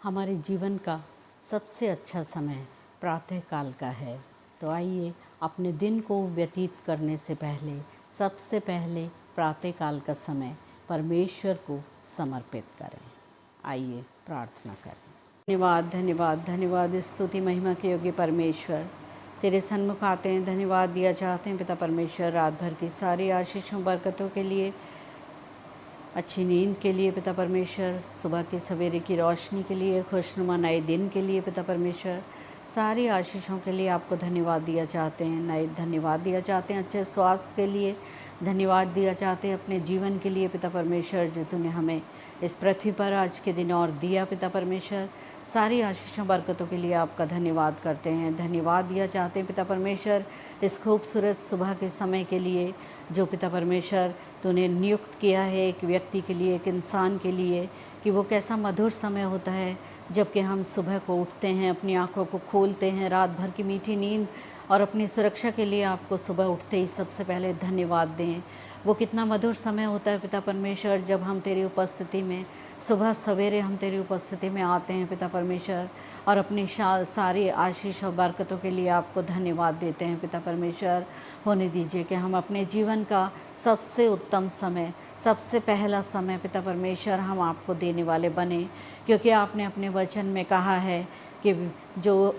हमारे जीवन का सबसे अच्छा समय प्रातःकाल का है। तो आइए अपने दिन को व्यतीत करने से पहले सबसे पहले प्रातःकाल का समय परमेश्वर को समर्पित करें। आइए प्रार्थना करें। धन्यवाद धन्यवाद धन्यवाद स्तुति महिमा के योग्य परमेश्वर, तेरे सन्मुख आते हैं, धन्यवाद दिया चाहते हैं पिता परमेश्वर रात भर की सारी आशीषों बरकतों के लिए, अच्छी नींद के लिए पिता परमेश्वर, सुबह के सवेरे की रोशनी के लिए, खुशनुमा नए दिन के लिए पिता परमेश्वर, सारी आशीषों के लिए आपको धन्यवाद दिया चाहते हैं। नए धन्यवाद दिया चाहते हैं अच्छे स्वास्थ्य के लिए, धन्यवाद दिया चाहते हैं अपने जीवन के लिए पिता परमेश्वर, जो तूने हमें इस पृथ्वी पर आज के दिन और दिया पिता परमेश्वर। सारी आशीषों बरकतों के लिए आपका धन्यवाद करते हैं। धन्यवाद दिया चाहते हैं पिता परमेश्वर इस खूबसूरत सुबह के समय के लिए, जो पिता परमेश्वर तूने नियुक्त किया है एक व्यक्ति के लिए, एक इंसान के लिए, कि वो कैसा मधुर समय होता है जबकि हम सुबह को उठते हैं, अपनी आँखों को खोलते हैं, रात भर की मीठी नींद और अपनी सुरक्षा के लिए आपको सुबह उठते ही सबसे पहले धन्यवाद दें। वो कितना मधुर समय होता है पिता परमेश्वर जब हम तेरी उपस्थिति में सुबह सवेरे हम तेरी उपस्थिति में आते हैं पिता परमेश्वर, और अपनी सारी आशीष और बरकतों के लिए आपको धन्यवाद देते हैं पिता परमेश्वर। होने दीजिए कि हम अपने जीवन का सबसे उत्तम समय, सबसे पहला समय पिता परमेश्वर हम आपको देने वाले बने, क्योंकि आपने अपने वचन में कहा है कि जो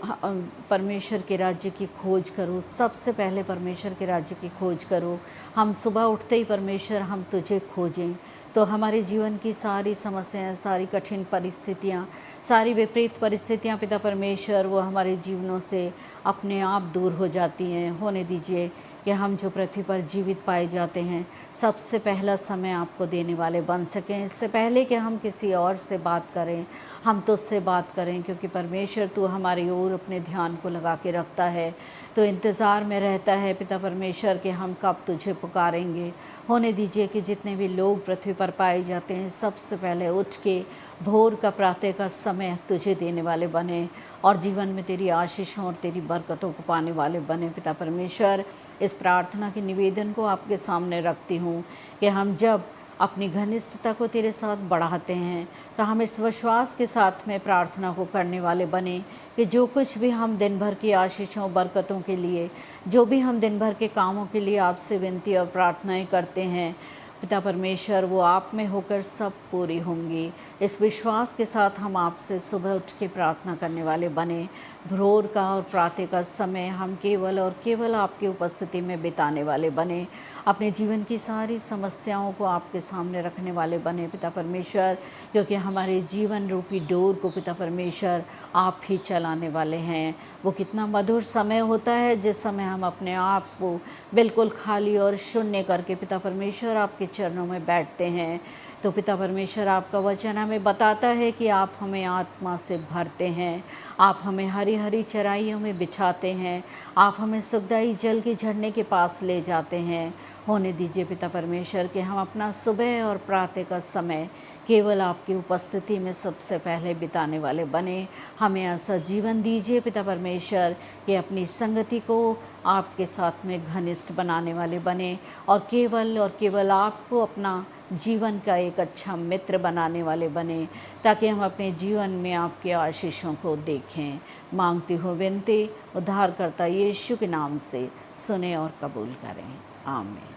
परमेश्वर के राज्य की खोज करो, सबसे पहले परमेश्वर के राज्य की खोज करो। हम सुबह उठते ही परमेश्वर हम तुझे खोजें, तो हमारे जीवन की सारी समस्याएं, सारी कठिन परिस्थितियां, सारी विपरीत परिस्थितियां पिता परमेश्वर वो हमारे जीवनों से अपने आप दूर हो जाती हैं। होने दीजिए कि हम जो पृथ्वी पर जीवित पाए जाते हैं सबसे पहला समय आपको देने वाले बन सकें। इससे पहले कि हम किसी और से बात करें, हम तुझसे बात करें, क्योंकि परमेश्वर तू हमारी ओर अपने ध्यान को लगा के रखता है, तो इंतज़ार में रहता है पिता परमेश्वर कि हम कब तुझे पुकारेंगे। होने दीजिए कि जितने भी लोग पृथ्वी पर पाए जाते हैं सबसे पहले उठ के भोर का प्रातः का समय तुझे देने वाले बने और जीवन में तेरी आशीषों और तेरी बरकतों को पाने वाले बने पिता परमेश्वर। इस प्रार्थना के निवेदन को आपके सामने रखती हूँ कि हम जब अपनी घनिष्ठता को तेरे साथ बढ़ाते हैं तो हम इस विश्वास के साथ में प्रार्थना को करने वाले बने कि जो कुछ भी हम दिन भर की आशीषों बरकतों के लिए, जो भी हम दिन भर के कामों के लिए आपसे विनती और प्रार्थनाएं करते हैं पिता परमेश्वर, वो आप में होकर सब पूरी होंगी। इस विश्वास के साथ हम आपसे सुबह उठ के प्रार्थना करने वाले बने। भोर का और प्रातः का समय हम केवल और केवल आपकी उपस्थिति में बिताने वाले बने। अपने जीवन की सारी समस्याओं को आपके सामने रखने वाले बने पिता परमेश्वर, क्योंकि हमारे जीवन रूपी डोर को पिता परमेश्वर आप ही चलाने वाले हैं। वो कितना मधुर समय होता है जिस समय हम अपने आप को बिल्कुल खाली और शून्य करके पिता परमेश्वर आपके चरणों में बैठते हैं। तो पिता परमेश्वर आपका वचन हमें बताता है कि आप हमें आत्मा से भरते हैं, आप हमें हरी हरी चराइयों में बिछाते हैं, आप हमें सुखदाई जल के झरने के पास ले जाते हैं। होने दीजिए पिता परमेश्वर कि हम अपना सुबह और प्रातः का समय केवल आपकी उपस्थिति में सबसे पहले बिताने वाले बने। हमें ऐसा जीवन दीजिए पिता परमेश्वर कि अपनी संगति को आपके साथ में घनिष्ठ बनाने वाले बने और केवल आपको अपना जीवन का एक अच्छा मित्र बनाने वाले बने, ताकि हम अपने जीवन में आपके आशीषों को देखें। मांगती हूँ विनती उद्धारकर्ता यीशु के नाम से, सुने और कबूल करें। आमीन।